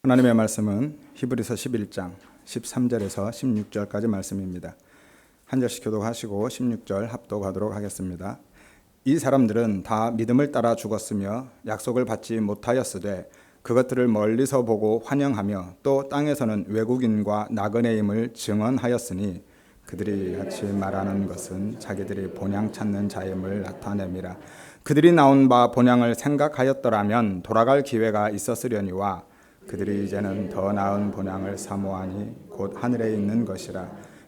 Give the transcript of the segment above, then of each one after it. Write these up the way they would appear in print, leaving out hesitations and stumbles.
하나님의 말씀은 히브리서 11장 13절에서 16절까지 말씀입니다. 한 절씩 교독하시고 16절 합독하도록 하겠습니다. 이 사람들은 다 믿음을 따라 죽었으며 약속을 받지 못하였으되 그것들을 멀리서 보고 환영하며 또 땅에서는 외국인과 나그네임을 증언하였으니 그들이 같이 말하는 것은 자기들이 본향 찾는 자임을 나타냄이라. 그들이 나온 바 본향을 생각하였더라면 돌아갈 기회가 있었으려니와 그들이 이제는 더 나은 본향을 사모하니 곧 하늘에 있는 것이라.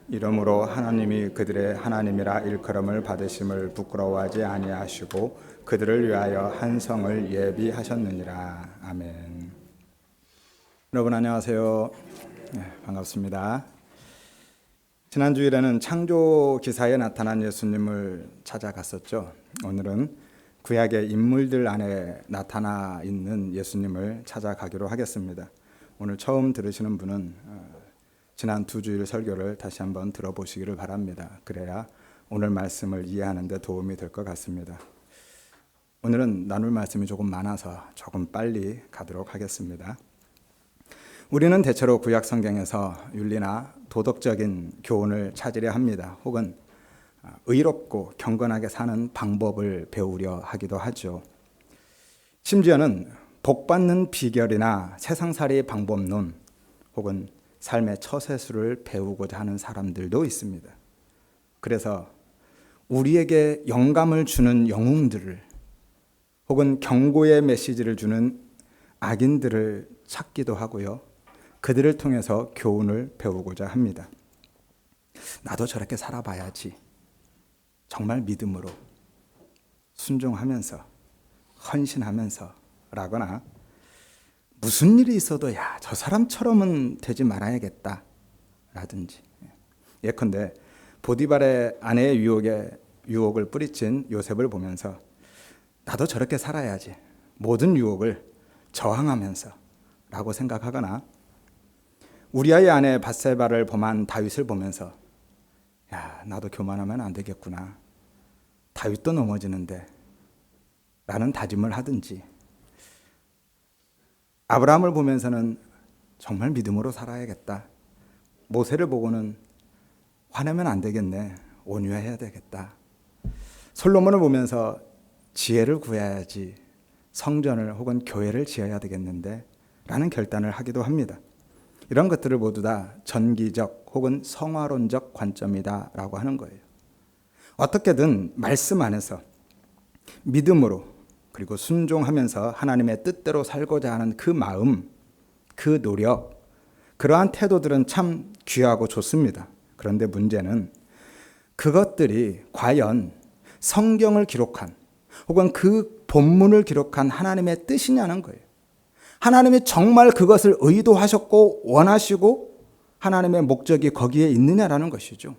이러므로 하나님이 그들의 하나님이라 일컬음을 받으심을 부끄러워하지 아니하시고 그들을 위하여 한 성을 예비하셨느니라. 아멘. 여러분 안녕하세요. 반갑습니다. 지난 주일에는 창조 기사에 나타난 예수님을 찾아갔었죠. 오늘은 구약의 인물들 안에 나타나 있는 예수님을 찾아가기로 하겠습니다. 오늘 처음 들으시는 분은 지난 두 주일 설교를 다시 한번 들어보시기를 바랍니다. 그래야 오늘 말씀을 이해하는 데 도움이 될 것 같습니다. 오늘은 나눌 말씀이 조금 많아서 조금 빨리 가도록 하겠습니다. 우리는 대체로 구약 성경에서 윤리나 도덕적인 교훈을 찾으려 합니다. 혹은 의롭고 경건하게 사는 방법을 배우려 하기도 하죠. 심지어는 복받는 비결이나 세상살이 방법론 혹은 삶의 처세술을 배우고자 하는 사람들도 있습니다. 그래서 우리에게 영감을 주는 영웅들을 혹은 경고의 메시지를 주는 악인들을 찾기도 하고요. 그들을 통해서 교훈을 배우고자 합니다. 나도 저렇게 살아봐야지. 정말 믿음으로 순종하면서 헌신하면서 라거나 무슨 일이 있어도 야, 저 사람처럼은 되지 말아야겠다 라든지. 예컨대 보디발의 아내의 유혹을 뿌리친 요셉을 보면서 나도 저렇게 살아야지. 모든 유혹을 저항하면서 라고 생각하거나 우리아의 아내 밧세바를 범한 다윗을 보면서 야, 나도 교만하면 안 되겠구나. 다윗도 넘어지는데 라는 다짐을 하든지, 아브라함을 보면서는 정말 믿음으로 살아야겠다. 모세를 보고는 화내면 안 되겠네. 온유해야 되겠다. 솔로몬을 보면서 지혜를 구해야지. 성전을 혹은 교회를 지어야 되겠는데 라는 결단을 하기도 합니다. 이런 것들을 모두 다 전기적 혹은 성화론적 관점이다 라고 하는 거예요. 어떻게든 말씀 안에서 믿음으로 그리고 순종하면서 하나님의 뜻대로 살고자 하는 그 마음, 그 노력, 그러한 태도들은 참 귀하고 좋습니다. 그런데 문제는 그것들이 과연 성경을 기록한 혹은 그 본문을 기록한 하나님의 뜻이냐는 거예요. 하나님이 정말 그것을 의도하셨고 원하시고 하나님의 목적이 거기에 있느냐라는 것이죠.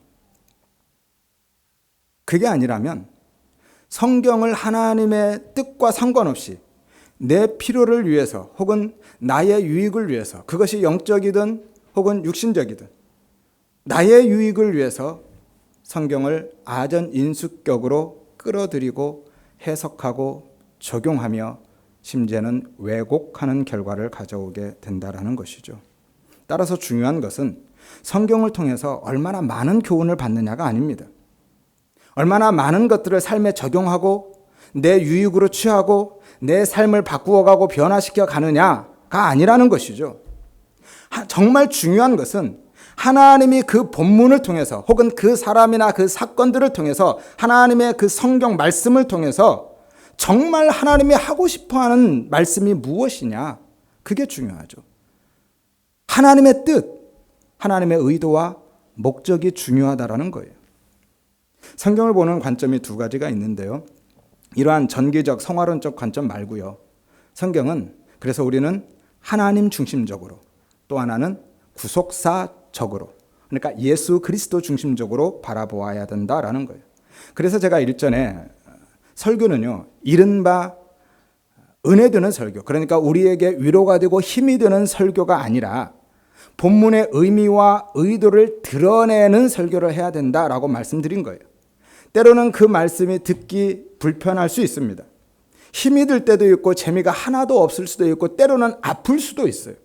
그게 아니라면 성경을 하나님의 뜻과 상관없이 내 필요를 위해서 혹은 나의 유익을 위해서, 그것이 영적이든 혹은 육신적이든 나의 유익을 위해서 성경을 아전인수격으로 끌어들이고 해석하고 적용하며 심지어는 왜곡하는 결과를 가져오게 된다는 것이죠. 따라서 중요한 것은 성경을 통해서 얼마나 많은 교훈을 받느냐가 아닙니다. 얼마나 많은 것들을 삶에 적용하고 내 유익으로 취하고 내 삶을 바꾸어가고 변화시켜 가느냐가 아니라는 것이죠. 정말 중요한 것은 하나님이 그 본문을 통해서 혹은 그 사람이나 그 사건들을 통해서 하나님의 그 성경 말씀을 통해서 정말 하나님이 하고 싶어하는 말씀이 무엇이냐, 그게 중요하죠. 하나님의 뜻, 하나님의 의도와 목적이 중요하다라는 거예요. 성경을 보는 관점이 두 가지가 있는데요. 이러한 전기적 성화론적 관점 말고요. 성경은 그래서 우리는 하나님 중심적으로, 또 하나는 구속사적으로, 그러니까 예수 그리스도 중심적으로 바라보아야 된다라는 거예요. 그래서 제가 일전에 설교는요, 이른바 은혜 되는 설교, 그러니까 우리에게 위로가 되고 힘이 되는 설교가 아니라 본문의 의미와 의도를 드러내는 설교를 해야 된다라고 말씀드린 거예요. 때로는 그 말씀이 듣기 불편할 수 있습니다. 힘이 들 때도 있고 재미가 하나도 없을 수도 있고 때로는 아플 수도 있어요.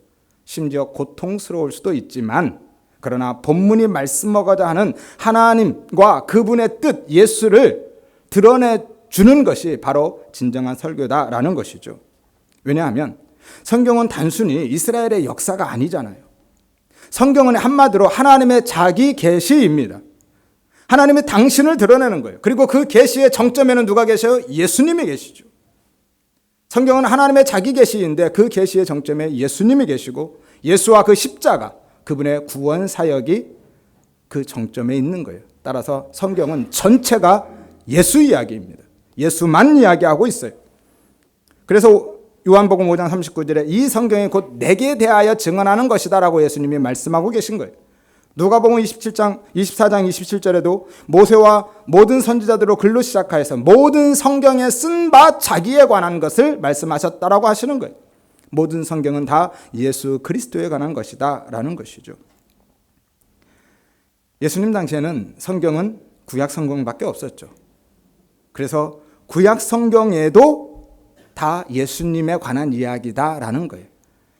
심지어 고통스러울 수도 있지만, 그러나 본문이 말씀하고자 하는 하나님과 그분의 뜻, 예수를 드러내주는 것이 바로 진정한 설교다라는 것이죠. 왜냐하면 성경은 단순히 이스라엘의 역사가 아니잖아요. 성경은 한마디로 하나님의 자기 계시입니다. 하나님이 당신을 드러내는 거예요. 그리고 그 계시의 정점에는 누가 계셔요? 예수님이 계시죠. 성경은 하나님의 자기 계시인데 그 계시의 정점에 예수님이 계시고, 예수와 그 십자가, 그분의 구원 사역이 그 정점에 있는 거예요. 따라서 성경은 전체가 예수 이야기입니다. 예수만 이야기하고 있어요. 그래서 요한복음 5장 39절에 이 성경이 곧 내게 대하여 증언하는 것이다 라고 예수님이 말씀하고 계신 거예요. 누가복음 24장 27절에도 모세와 모든 선지자들로 글로 시작하여서 모든 성경에 쓴 바 자기에 관한 것을 말씀하셨다라고 하시는 거예요. 모든 성경은 다 예수 그리스도에 관한 것이다 라는 것이죠. 예수님 당시에는 성경은 구약 성경밖에 없었죠. 그래서 구약 성경에도 다 예수님에 관한 이야기다라는 거예요.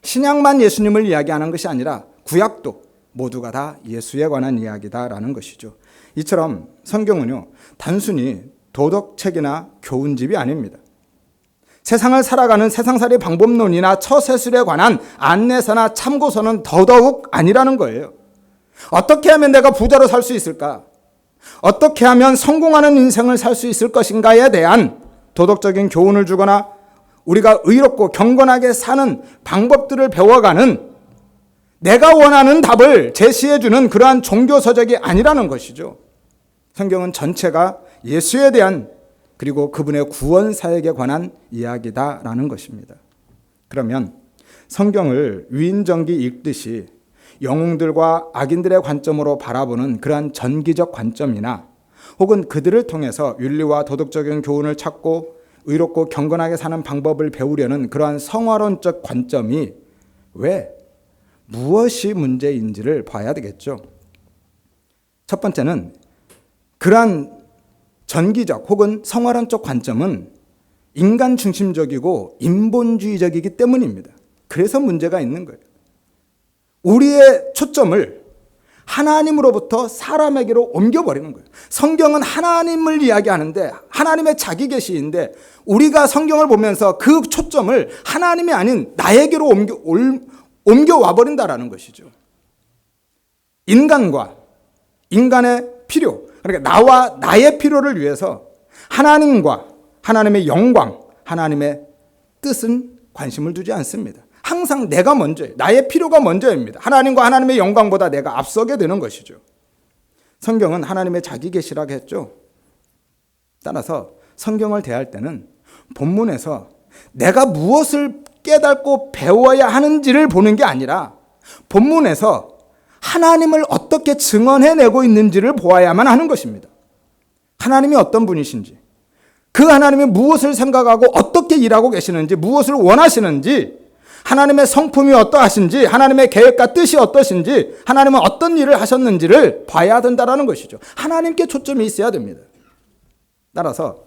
신약만 예수님을 이야기하는 것이 아니라 구약도 모두가 다 예수에 관한 이야기다라는 것이죠. 이처럼 성경은요, 단순히 도덕책이나 교훈집이 아닙니다. 세상을 살아가는 세상살이 방법론이나 처세술에 관한 안내서나 참고서는 더더욱 아니라는 거예요. 어떻게 하면 내가 부자로 살 수 있을까? 어떻게 하면 성공하는 인생을 살 수 있을 것인가에 대한 도덕적인 교훈을 주거나 우리가 의롭고 경건하게 사는 방법들을 배워가는, 내가 원하는 답을 제시해주는 그러한 종교서적이 아니라는 것이죠. 성경은 전체가 예수에 대한, 그리고 그분의 구원 사역에 관한 이야기다라는 것입니다. 그러면 성경을 위인전기 읽듯이 영웅들과 악인들의 관점으로 바라보는 그러한 전기적 관점이나, 혹은 그들을 통해서 윤리와 도덕적인 교훈을 찾고 의롭고 경건하게 사는 방법을 배우려는 그러한 성화론적 관점이 왜, 무엇이 문제인지를 봐야 되겠죠. 첫 번째는 그러한 전기적 혹은 성화론적 관점은 인간 중심적이고 인본주의적이기 때문입니다. 그래서 문제가 있는 거예요. 우리의 초점을 하나님으로부터 사람에게로 옮겨버리는 거예요. 성경은 하나님을 이야기하는데, 하나님의 자기 계시인데, 우리가 성경을 보면서 그 초점을 하나님이 아닌 나에게로 옮겨와 버린다라는 것이죠. 인간과 인간의 필요, 그러니까 나와 나의 필요를 위해서 하나님과 하나님의 영광, 하나님의 뜻은 관심을 두지 않습니다. 항상 내가 먼저예요. 나의 필요가 먼저입니다. 하나님과 하나님의 영광보다 내가 앞서게 되는 것이죠. 성경은 하나님의 자기 계시라고 했죠. 따라서 성경을 대할 때는 본문에서 내가 무엇을 깨닫고 배워야 하는지를 보는 게 아니라 본문에서 하나님을 어떻게 증언해내고 있는지를 보아야만 하는 것입니다. 하나님이 어떤 분이신지, 그 하나님이 무엇을 생각하고 어떻게 일하고 계시는지, 무엇을 원하시는지, 하나님의 성품이 어떠하신지, 하나님의 계획과 뜻이 어떠신지, 하나님은 어떤 일을 하셨는지를 봐야 된다는 것이죠. 하나님께 초점이 있어야 됩니다. 따라서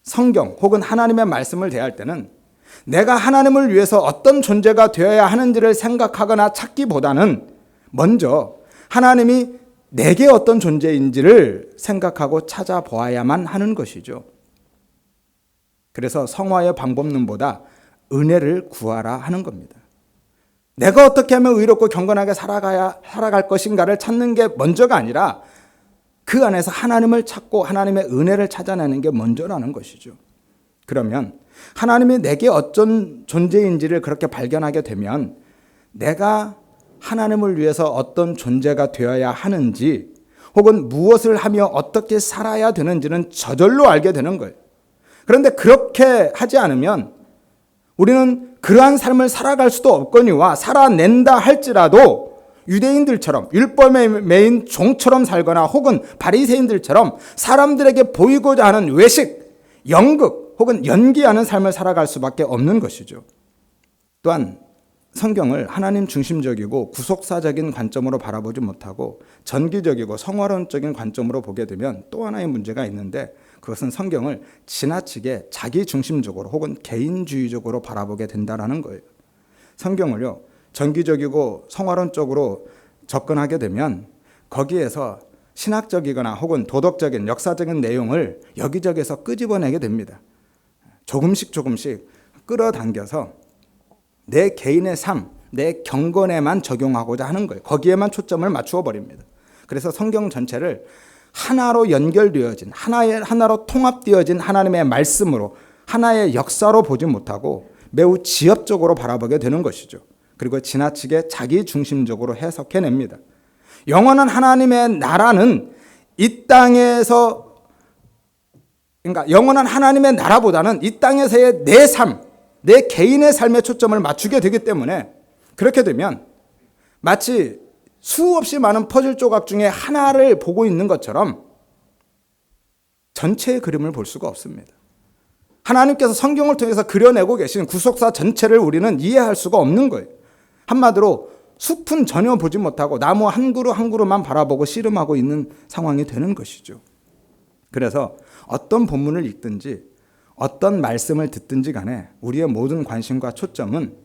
성경 혹은 하나님의 말씀을 대할 때는 내가 하나님을 위해서 어떤 존재가 되어야 하는지를 생각하거나 찾기보다는 먼저 하나님이 내게 어떤 존재인지를 생각하고 찾아보아야만 하는 것이죠. 그래서 성화의 방법론보다 은혜를 구하라 하는 겁니다. 내가 어떻게 하면 의롭고 경건하게 살아갈 것인가를 찾는 게 먼저가 아니라 그 안에서 하나님을 찾고 하나님의 은혜를 찾아내는 게 먼저라는 것이죠. 그러면 하나님이 내게 어떤 존재인지를 그렇게 발견하게 되면 내가 하나님을 위해서 어떤 존재가 되어야 하는지, 혹은 무엇을 하며 어떻게 살아야 되는지는 저절로 알게 되는 거예요. 그런데 그렇게 하지 않으면 우리는 그러한 삶을 살아갈 수도 없거니와 살아낸다 할지라도 유대인들처럼 율법에 매인 종처럼 살거나, 혹은 바리새인들처럼 사람들에게 보이고자 하는 외식, 연극 혹은 연기하는 삶을 살아갈 수밖에 없는 것이죠. 또한 성경을 하나님 중심적이고 구속사적인 관점으로 바라보지 못하고 전기적이고 성화론적인 관점으로 보게 되면 또 하나의 문제가 있는데, 그것은 성경을 지나치게 자기 중심적으로 혹은 개인주의적으로 바라보게 된다는 거예요. 성경을요, 정기적이고 성화론적으로 접근하게 되면 거기에서 신학적이거나 혹은 도덕적인 역사적인 내용을 여기저기서 끄집어내게 됩니다. 조금씩 끌어당겨서 내 개인의 삶, 내 경건에만 적용하고자 하는 거예요. 거기에만 초점을 맞추어 버립니다. 그래서 성경 전체를 하나로 연결되어진, 하나로 통합되어진 하나님의 말씀으로, 하나의 역사로 보지 못하고 매우 지엽적으로 바라보게 되는 것이죠. 그리고 지나치게 자기 중심적으로 해석해냅니다. 영원한 하나님의 나라는 이 땅에서, 그러니까 영원한 하나님의 나라보다는 이 땅에서의 내 삶, 내 개인의 삶에 초점을 맞추게 되기 때문에, 그렇게 되면 마치 수없이 많은 퍼즐 조각 중에 하나를 보고 있는 것처럼 전체의 그림을 볼 수가 없습니다. 하나님께서 성경을 통해서 그려내고 계신 구속사 전체를 우리는 이해할 수가 없는 거예요. 한마디로 숲은 전혀 보지 못하고 나무 한 그루 한 그루만 바라보고 씨름하고 있는 상황이 되는 것이죠. 그래서 어떤 본문을 읽든지 어떤 말씀을 듣든지 간에 우리의 모든 관심과 초점은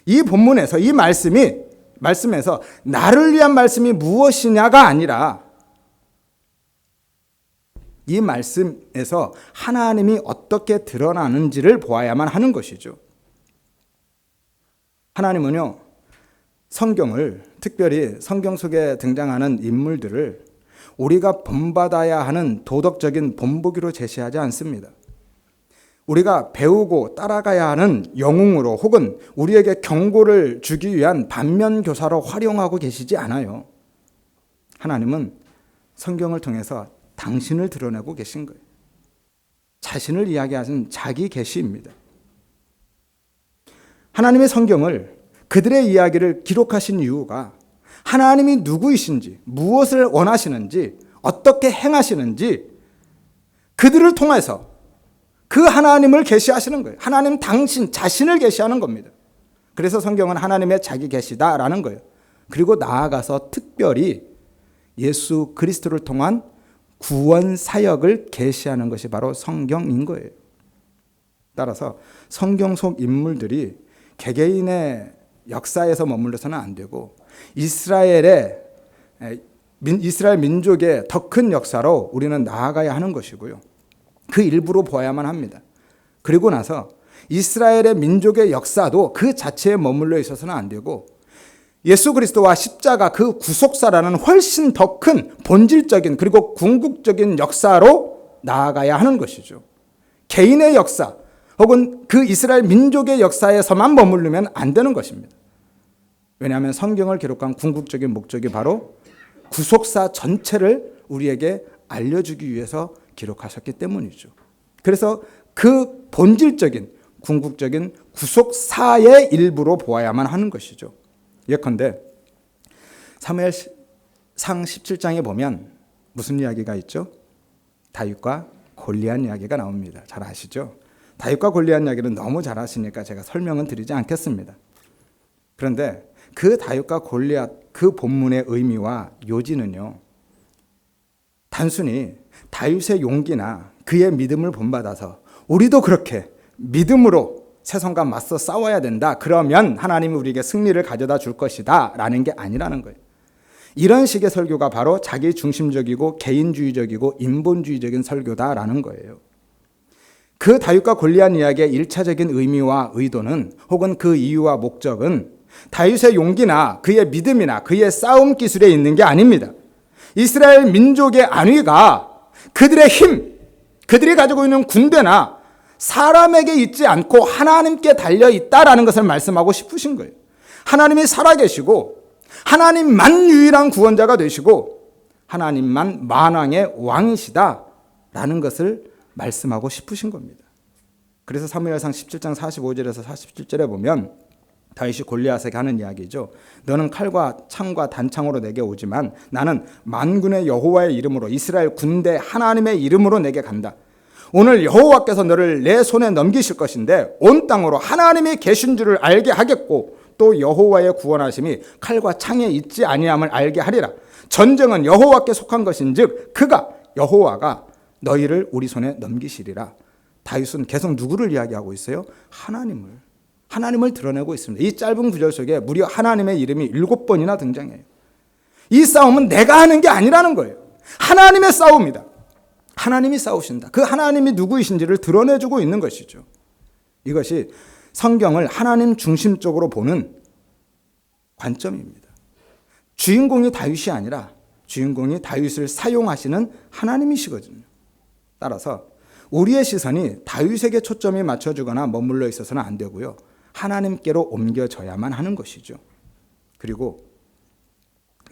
이 본문에서, 이 말씀에서 나를 위한 말씀이 무엇이냐가 아니라 이 말씀에서 하나님이 어떻게 드러나는지를 보아야만 하는 것이죠. 하나님은요, 성경을, 특별히 성경 속에 등장하는 인물들을 우리가 본받아야 하는 도덕적인 본보기로 제시하지 않습니다. 우리가 배우고 따라가야 하는 영웅으로 혹은 우리에게 경고를 주기 위한 반면교사로 활용하고 계시지 않아요. 하나님은 성경을 통해서 당신을 드러내고 계신 거예요. 자신을 이야기하신 자기 계시입니다. 하나님의 성경을, 그들의 이야기를 기록하신 이유가 하나님이 누구이신지, 무엇을 원하시는지, 어떻게 행하시는지 그들을 통해서 그 하나님을 계시하시는 거예요. 하나님 당신 자신을 계시하는 겁니다. 그래서 성경은 하나님의 자기 계시다라는 거예요. 그리고 나아가서 특별히 예수 그리스도를 통한 구원 사역을 계시하는 것이 바로 성경인 거예요. 따라서 성경 속 인물들이 개개인의 역사에서 머물러서는 안 되고 이스라엘 민족의 더 큰 역사로 우리는 나아가야 하는 것이고요. 그 일부로 보아야만 합니다. 그리고 나서 이스라엘의 민족의 역사도 그 자체에 머물러 있어서는 안 되고 예수 그리스도와 십자가 그 구속사라는 훨씬 더 큰 본질적인 그리고 궁극적인 역사로 나아가야 하는 것이죠. 개인의 역사 혹은 그 이스라엘 민족의 역사에서만 머무르면 안 되는 것입니다. 왜냐하면 성경을 기록한 궁극적인 목적이 바로 구속사 전체를 우리에게 알려주기 위해서 기록하셨기 때문이죠. 그래서 그 본질적인 궁극적인 구속사의 일부로 보아야만 하는 것이죠. 예컨대 사무엘상 17장에 보면 무슨 이야기가 있죠? 다윗과 골리앗 이야기가 나옵니다. 잘 아시죠? 다윗과 골리앗 이야기는 너무 잘 아시니까 제가 설명은 드리지 않겠습니다. 그런데 그 다윗과 골리앗 그 본문의 의미와 요지는요, 단순히 다윗의 용기나 그의 믿음을 본받아서 우리도 그렇게 믿음으로 세상과 맞서 싸워야 된다, 그러면 하나님이 우리에게 승리를 가져다 줄 것이다 라는 게 아니라는 거예요. 이런 식의 설교가 바로 자기 중심적이고 개인주의적이고 인본주의적인 설교다라는 거예요. 그 다윗과 골리앗 이야기의 1차적인 의미와 의도는 혹은 그 이유와 목적은 다윗의 용기나 그의 믿음이나 그의 싸움 기술에 있는 게 아닙니다. 이스라엘 민족의 안위가 그들의 힘, 그들이 가지고 있는 군대나 사람에게 있지 않고 하나님께 달려있다라는 것을 말씀하고 싶으신 거예요. 하나님이 살아계시고 하나님만 유일한 구원자가 되시고 하나님만 만왕의 왕이시다라는 것을 말씀하고 싶으신 겁니다. 그래서 사무엘상 17장 45절에서 47절에 보면 다윗이 골리앗에게 하는 이야기죠. 너는 칼과 창과 단창으로 내게 오지만 나는 만군의 여호와의 이름으로 이스라엘 군대 하나님의 이름으로 내게 간다. 오늘 여호와께서 너를 내 손에 넘기실 것인데 온 땅으로 하나님이 계신 줄을 알게 하겠고 또 여호와의 구원하심이 칼과 창에 있지 아니함을 알게 하리라. 전쟁은 여호와께 속한 것인즉 그가 여호와가 너희를 우리 손에 넘기시리라. 다윗은 계속 누구를 이야기하고 있어요? 하나님을. 하나님을 드러내고 있습니다. 이 짧은 구절 속에 무려 하나님의 이름이 7번이나 등장해요. 이 싸움은 내가 하는 게 아니라는 거예요. 하나님의 싸움이다. 하나님이 싸우신다. 그 하나님이 누구이신지를 드러내주고 있는 것이죠. 이것이 성경을 하나님 중심적으로 보는 관점입니다. 주인공이 다윗이 아니라 주인공이 다윗을 사용하시는 하나님이시거든요. 따라서 우리의 시선이 다윗에게 초점이 맞춰주거나 머물러 있어서는 안 되고요. 하나님께로 옮겨져야만 하는 것이죠. 그리고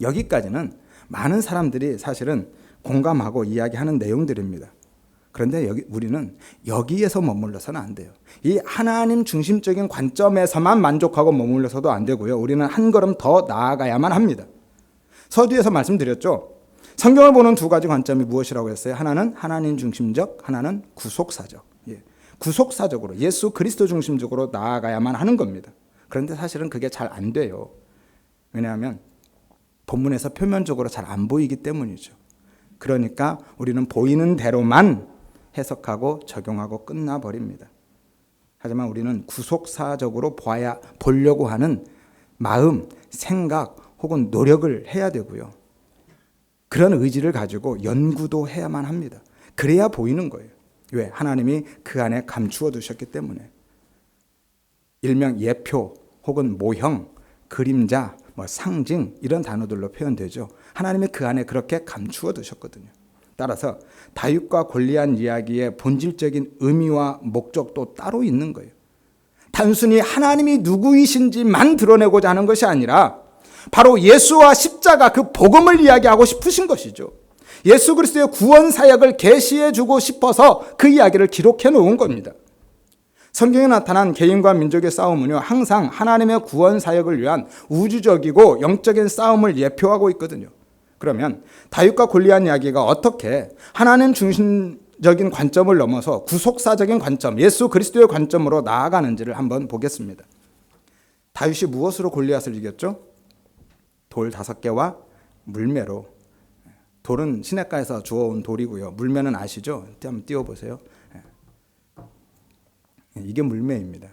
여기까지는 많은 사람들이 사실은 공감하고 이야기하는 내용들입니다. 그런데 우리는 여기에서 머물러서는 안 돼요. 이 하나님 중심적인 관점에서만 만족하고 머물러서도 안 되고요. 우리는 한 걸음 더 나아가야만 합니다. 서두에서 말씀드렸죠. 성경을 보는 두 가지 관점이 무엇이라고 했어요? 하나는 하나님 중심적, 하나는 구속사적. 구속사적으로 예수 그리스도 중심적으로 나아가야만 하는 겁니다. 그런데 사실은 그게 잘 안 돼요. 왜냐하면 본문에서 표면적으로 잘 안 보이기 때문이죠. 그러니까 우리는 보이는 대로만 해석하고 적용하고 끝나버립니다. 하지만 우리는 구속사적으로 보려고 하는 마음, 생각 혹은 노력을 해야 되고요. 그런 의지를 가지고 연구도 해야만 합니다. 그래야 보이는 거예요. 왜? 하나님이 그 안에 감추어 두셨기 때문에. 일명 예표 혹은 모형, 그림자, 상징 이런 단어들로 표현되죠. 하나님이 그 안에 그렇게 감추어 두셨거든요. 따라서 다윗과 골리앗 이야기의 본질적인 의미와 목적도 따로 있는 거예요. 단순히 하나님이 누구이신지만 드러내고자 하는 것이 아니라 바로 예수와 십자가 그 복음을 이야기하고 싶으신 것이죠. 예수 그리스도의 구원 사역을 계시해 주고 싶어서 그 이야기를 기록해 놓은 겁니다. 성경에 나타난 개인과 민족의 싸움은요, 항상 하나님의 구원 사역을 위한 우주적이고 영적인 싸움을 예표하고 있거든요. 그러면 다윗과 골리앗 이야기가 어떻게 하나님 중심적인 관점을 넘어서 구속사적인 관점, 예수 그리스도의 관점으로 나아가는지를 한번 보겠습니다. 다윗이 무엇으로 골리앗을 이겼죠? 돌 5개와 물매로. 돌은 시냇가에서 주워온 돌이고요. 물매는 아시죠? 한번 띄워보세요. 이게 물매입니다.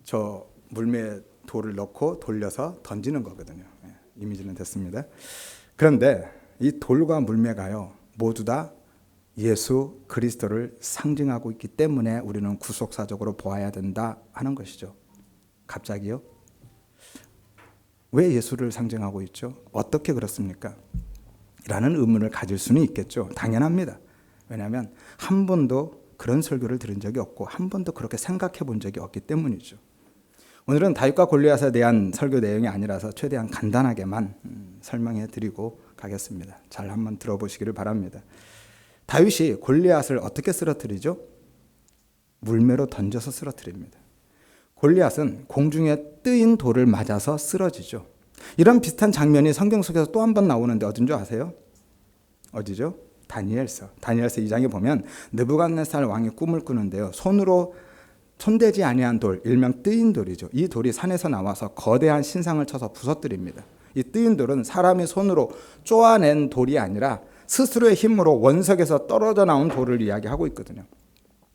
저 물매에 돌을 넣고 돌려서 던지는 거거든요. 이미지는 됐습니다. 그런데 이 돌과 물매가요, 모두 다 예수 그리스도를 상징하고 있기 때문에 우리는 구속사적으로 보아야 된다 하는 것이죠. 갑자기요? 왜 예수를 상징하고 있죠? 어떻게 그렇습니까? 라는 의문을 가질 수는 있겠죠. 당연합니다. 왜냐하면 한 번도 그런 설교를 들은 적이 없고 한 번도 그렇게 생각해 본 적이 없기 때문이죠. 오늘은 다윗과 골리앗에 대한 설교 내용이 아니라서 최대한 간단하게만 설명해 드리고 가겠습니다. 잘 한번 들어보시기를 바랍니다. 다윗이 골리앗을 어떻게 쓰러뜨리죠? 물매로 던져서 쓰러뜨립니다. 골리앗은 공중에 뜨인 돌을 맞아서 쓰러지죠. 이런 비슷한 장면이 성경 속에서 또 한 번 나오는데 어딘 줄 아세요? 어디죠? 다니엘서 2장에 보면 느부갓네살 왕이 꿈을 꾸는데요. 손대지 아니한 돌, 일명 뜨인 돌이죠. 이 돌이 산에서 나와서 거대한 신상을 쳐서 부서뜨립니다. 이 뜨인 돌은 사람이 손으로 쪼아낸 돌이 아니라 스스로의 힘으로 원석에서 떨어져 나온 돌을 이야기하고 있거든요.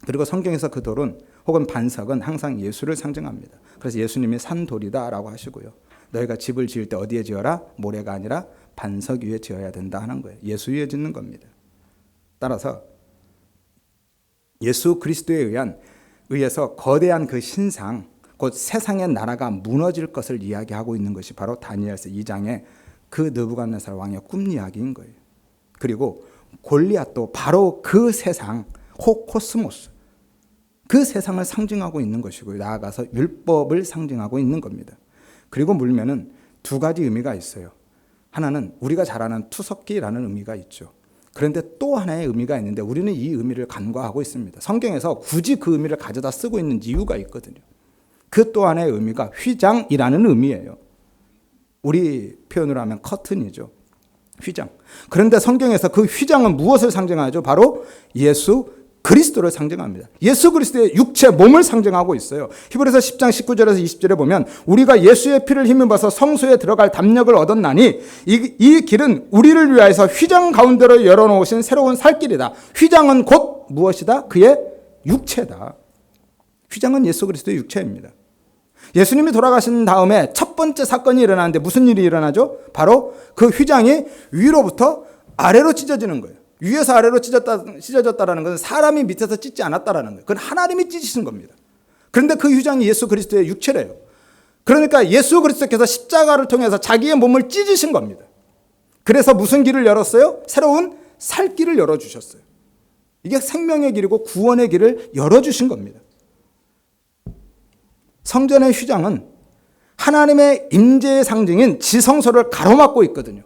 그리고 성경에서 그 돌은 혹은 반석은 항상 예수를 상징합니다. 그래서 예수님이 산돌이다라고 하시고요. 너희가 집을 지을 때 어디에 지어라? 모래가 아니라 반석 위에 지어야 된다 하는 거예요. 예수 위에 짓는 겁니다. 따라서 예수 그리스도에 의해서 거대한 그 신상, 곧 세상의 나라가 무너질 것을 이야기하고 있는 것이 바로 다니엘서 2장의 그 느부갓네살 왕의 꿈 이야기인 거예요. 그리고 골리앗도 바로 그 세상, 코스모스, 그 세상을 상징하고 있는 것이고요. 나아가서 율법을 상징하고 있는 겁니다. 그리고 물매는 두 가지 의미가 있어요. 하나는 우리가 잘 아는 투석기라는 의미가 있죠. 그런데 또 하나의 의미가 있는데 우리는 이 의미를 간과하고 있습니다. 성경에서 굳이 그 의미를 가져다 쓰고 있는 이유가 있거든요. 그 또 하나의 의미가 휘장이라는 의미예요. 우리 표현으로 하면 커튼이죠. 휘장. 그런데 성경에서 그 휘장은 무엇을 상징하죠? 바로 예수 그리스도를 상징합니다. 예수 그리스도의 육체 몸을 상징하고 있어요. 히브리서 10장 19절에서 20절에 보면 우리가 예수의 피를 힘입어서 성소에 들어갈 담력을 얻었나니 이 길은 우리를 위하여서 휘장 가운데로 열어놓으신 새로운 살 길이다. 휘장은 곧 무엇이다? 그의 육체다. 휘장은 예수 그리스도의 육체입니다. 예수님이 돌아가신 다음에 첫 번째 사건이 일어나는데 무슨 일이 일어나죠? 바로 그 휘장이 위로부터 아래로 찢어지는 거예요. 위에서 아래로 찢어졌다라는 것은 사람이 밑에서 찢지 않았다라는 거예요. 그건 하나님이 찢으신 겁니다. 그런데 그 휘장이 예수 그리스도의 육체래요. 그러니까 예수 그리스도께서 십자가를 통해서 자기의 몸을 찢으신 겁니다. 그래서 무슨 길을 열었어요? 새로운 살 길을 열어주셨어요. 이게 생명의 길이고 구원의 길을 열어주신 겁니다. 성전의 휘장은 하나님의 임재의 상징인 지성소를 가로막고 있거든요.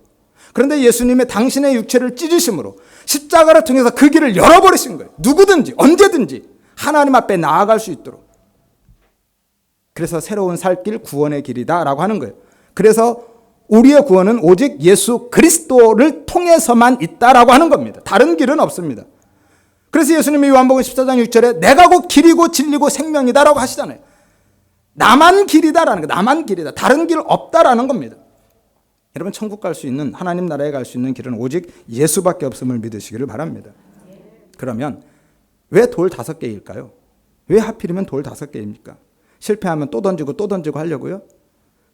그런데 예수님의 당신의 육체를 찢으심으로 십자가를 통해서 그 길을 열어버리신 거예요. 누구든지 언제든지 하나님 앞에 나아갈 수 있도록. 그래서 새로운 살길 구원의 길이다라고 하는 거예요. 그래서 우리의 구원은 오직 예수 그리스도를 통해서만 있다라고 하는 겁니다. 다른 길은 없습니다. 그래서 예수님이 요한복음 14장 6절에 내가 곧 길이고 진리고 생명이다라고 하시잖아요. 나만 길이다라는 거, 나만 길이다. 다른 길 없다라는 겁니다. 여러분 천국 갈 수 있는, 하나님 나라에 갈 수 있는 길은 오직 예수밖에 없음을 믿으시기를 바랍니다. 그러면 왜 돌 5개일까요? 왜 하필이면 돌 5개입니까? 실패하면 또 던지고 또 던지고 하려고요?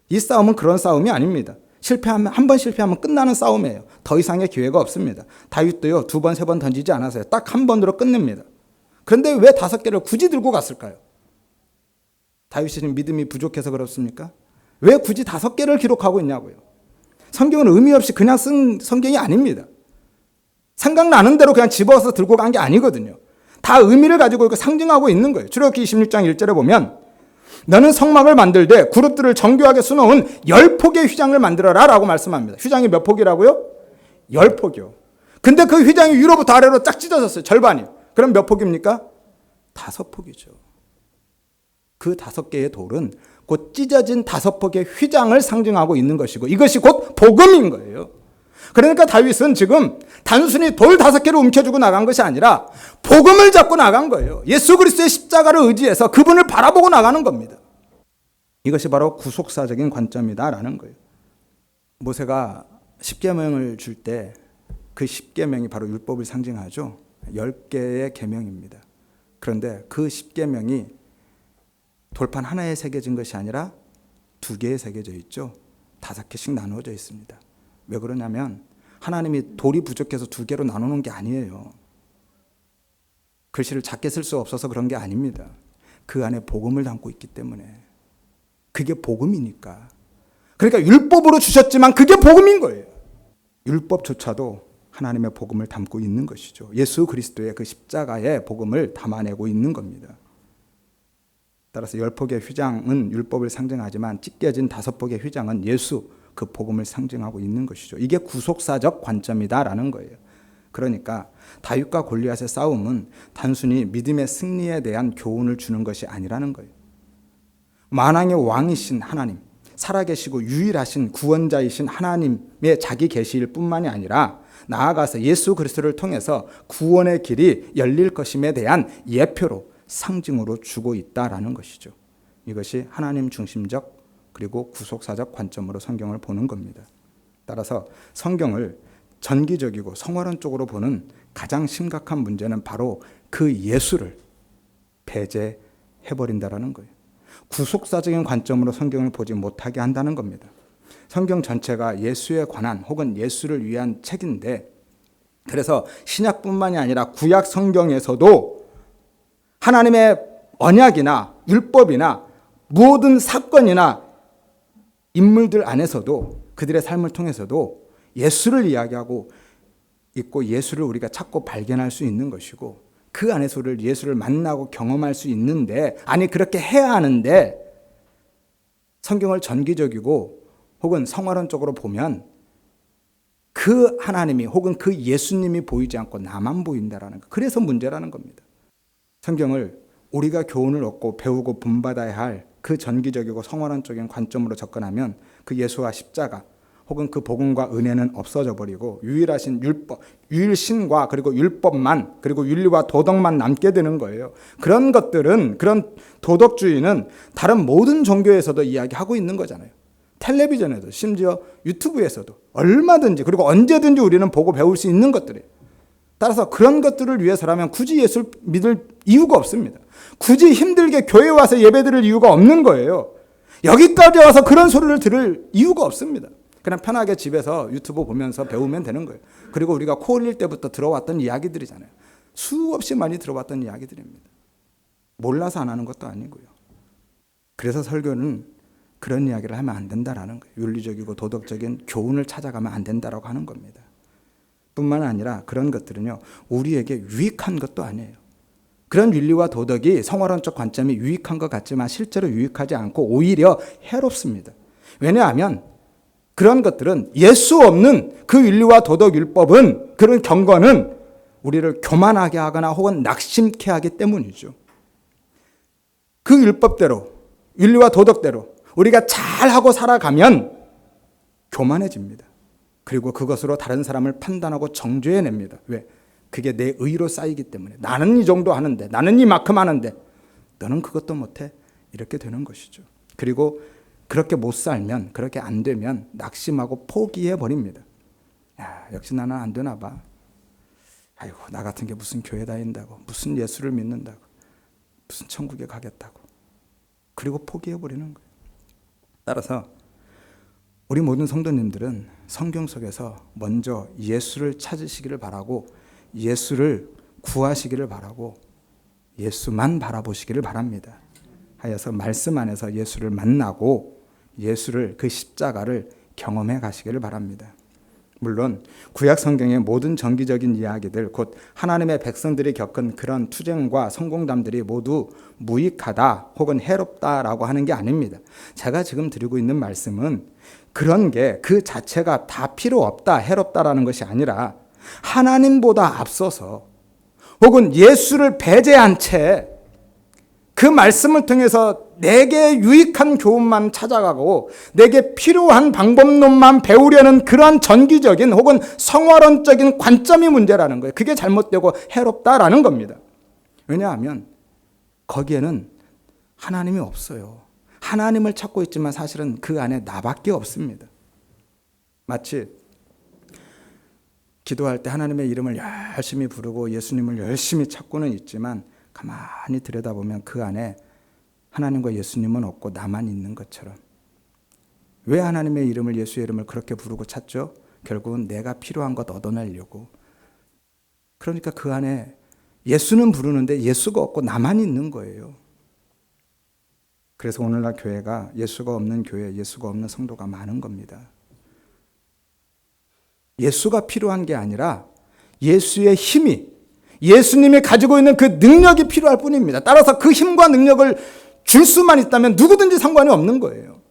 이 싸움은 그런 싸움이 아닙니다. 실패하면, 한 번 실패하면 끝나는 싸움이에요. 더 이상의 기회가 없습니다. 다윗도요 2번, 3번 던지지 않았어요. 딱 한 번으로 끝냅니다. 그런데 왜 5개를 굳이 들고 갔을까요? 다윗은 믿음이 부족해서 그렇습니까? 왜 굳이 5개를 기록하고 있냐고요? 성경은 의미 없이 그냥 쓴 성경이 아닙니다. 생각나는 대로 그냥 집어서 들고 간 게 아니거든요. 다 의미를 가지고 있고 상징하고 있는 거예요. 출애굽기 26장 1절에 보면 너는 성막을 만들되 그룹들을 정교하게 수놓은 10폭의 휘장을 만들어라 라고 말씀합니다. 휘장이 몇 폭이라고요? 10폭이요. 근데 그 휘장이 위로부터 아래로 쫙 찢어졌어요. 절반이. 그럼 몇 폭입니까? 5폭이죠. 그 5개의 돌은 곧 찢어진 5폭의 휘장을 상징하고 있는 것이고 이것이 곧 복음인 거예요. 그러니까 다윗은 지금 단순히 돌 5개를 움켜쥐고 나간 것이 아니라 복음을 잡고 나간 거예요. 예수 그리스도의 십자가를 의지해서 그분을 바라보고 나가는 겁니다. 이것이 바로 구속사적인 관점이다라는 거예요. 모세가 10계명을 줄 때 그 10계명이 바로 율법을 상징하죠. 10개의 계명입니다. 그런데 그 10계명이 돌판 하나에 새겨진 것이 아니라 2개에 새겨져 있죠. 5개씩 나누어져 있습니다. 왜 그러냐면 하나님이 돌이 부족해서 2개로 나누는 게 아니에요. 글씨를 작게 쓸 수 없어서 그런 게 아닙니다. 그 안에 복음을 담고 있기 때문에. 그게 복음이니까. 그러니까 율법으로 주셨지만 그게 복음인 거예요. 율법조차도 하나님의 복음을 담고 있는 것이죠. 예수 그리스도의 그 십자가의 복음을 담아내고 있는 겁니다. 따라서 10폭의 휘장은 율법을 상징하지만 찢겨진 5폭의 휘장은 예수 그 복음을 상징하고 있는 것이죠. 이게 구속사적 관점이다라는 거예요. 그러니까 다윗과 골리앗의 싸움은 단순히 믿음의 승리에 대한 교훈을 주는 것이 아니라는 거예요. 만왕의 왕이신 하나님, 살아계시고 유일하신 구원자이신 하나님의 자기 계시일 뿐만이 아니라 나아가서 예수 그리스도를 통해서 구원의 길이 열릴 것임에 대한 예표로 상징으로 주고 있다라는 것이죠. 이것이 하나님 중심적 그리고 구속사적 관점으로 성경을 보는 겁니다. 따라서 성경을 전기적이고 성화론적으로 보는 가장 심각한 문제는 바로 그 예수를 배제해버린다라는 거예요. 구속사적인 관점으로 성경을 보지 못하게 한다는 겁니다. 성경 전체가 예수에 관한 혹은 예수를 위한 책인데 그래서 신약뿐만이 아니라 구약 성경에서도 하나님의 언약이나 율법이나 모든 사건이나 인물들 안에서도 그들의 삶을 통해서도 예수를 이야기하고 있고 예수를 우리가 찾고 발견할 수 있는 것이고 그 안에서 우리를 예수를 만나고 경험할 수 있는데 아니 그렇게 해야 하는데 성경을 전기적이고 혹은 성화론적으로 보면 그 하나님이 혹은 그 예수님이 보이지 않고 나만 보인다라는 거. 그래서 문제라는 겁니다. 성경을 우리가 교훈을 얻고 배우고 본받아야 할 그 전기적이고 성화론적인 관점으로 접근하면 그 예수와 십자가 혹은 그 복음과 은혜는 없어져 버리고 유일하신 율법, 유일신과 그리고 율법만 그리고 윤리와 도덕만 남게 되는 거예요. 그런 것들은 그런 도덕주의는 다른 모든 종교에서도 이야기하고 있는 거잖아요. 텔레비전에도 심지어 유튜브에서도 얼마든지 그리고 언제든지 우리는 보고 배울 수 있는 것들이에요. 따라서 그런 것들을 위해서라면 굳이 예수를 믿을 이유가 없습니다. 굳이 힘들게 교회 와서 예배드릴 이유가 없는 거예요. 여기까지 와서 그런 소리를 들을 이유가 없습니다. 그냥 편하게 집에서 유튜브 보면서 배우면 되는 거예요. 그리고 우리가 코 흘릴 때부터 들어왔던 이야기들이잖아요. 수없이 많이 들어봤던 이야기들입니다. 몰라서 안 하는 것도 아니고요. 그래서 설교는 그런 이야기를 하면 안 된다라는 거예요. 윤리적이고 도덕적인 교훈을 찾아가면 안 된다라고 하는 겁니다. 뿐만 아니라 그런 것들은요, 우리에게 유익한 것도 아니에요. 그런 윤리와 도덕이 성화론적 관점이 유익한 것 같지만 실제로 유익하지 않고 오히려 해롭습니다. 왜냐하면 그런 것들은 예수 없는 그 윤리와 도덕 율법은, 그런 경건은 우리를 교만하게 하거나 혹은 낙심케 하기 때문이죠. 그 율법대로, 윤리와 도덕대로 우리가 잘하고 살아가면 교만해집니다. 그리고 그것으로 다른 사람을 판단하고 정죄해냅니다. 왜? 그게 내 의로 쌓이기 때문에. 나는 이 정도 하는데, 나는 이만큼 하는데 너는 그것도 못해? 이렇게 되는 것이죠. 그리고 그렇게 못 살면, 그렇게 안 되면 낙심하고 포기해버립니다. 야, 역시 나는 안 되나 봐. 아이고, 나 같은 게 무슨 교회 다닌다고, 무슨 예수를 믿는다고, 무슨 천국에 가겠다고. 그리고 포기해버리는 거예요. 따라서 우리 모든 성도님들은 성경 속에서 먼저 예수를 찾으시기를 바라고, 예수를 구하시기를 바라고, 예수만 바라보시기를 바랍니다. 하여서 말씀 안에서 예수를 만나고 예수를, 그 십자가를 경험해 가시기를 바랍니다. 물론 구약 성경의 모든 정기적인 이야기들, 곧 하나님의 백성들이 겪은 그런 투쟁과 성공담들이 모두 무익하다 혹은 해롭다라고 하는 게 아닙니다. 제가 지금 드리고 있는 말씀은 그런 게 그 자체가 다 필요 없다, 해롭다라는 것이 아니라 하나님보다 앞서서 혹은 예수를 배제한 채 그 말씀을 통해서 내게 유익한 교훈만 찾아가고 내게 필요한 방법론만 배우려는 그러한 전기적인 혹은 성화론적인 관점이 문제라는 거예요. 그게 잘못되고 해롭다라는 겁니다. 왜냐하면 거기에는 하나님이 없어요. 하나님을 찾고 있지만 사실은 그 안에 나밖에 없습니다. 마치 기도할 때 하나님의 이름을 열심히 부르고 예수님을 열심히 찾고는 있지만 가만히 들여다보면 그 안에 하나님과 예수님은 없고 나만 있는 것처럼. 왜 하나님의 이름을, 예수의 이름을 그렇게 부르고 찾죠? 결국은 내가 필요한 것 얻어내려고. 그러니까 그 안에 예수는 부르는데 예수가 없고 나만 있는 거예요. 그래서 오늘날 교회가 예수가 없는 교회, 예수가 없는 성도가 많은 겁니다. 예수가 필요한 게 아니라 예수의 힘이, 예수님이 가지고 있는 그 능력이 필요할 뿐입니다. 따라서 그 힘과 능력을 줄 수만 있다면 누구든지 상관이 없는 거예요.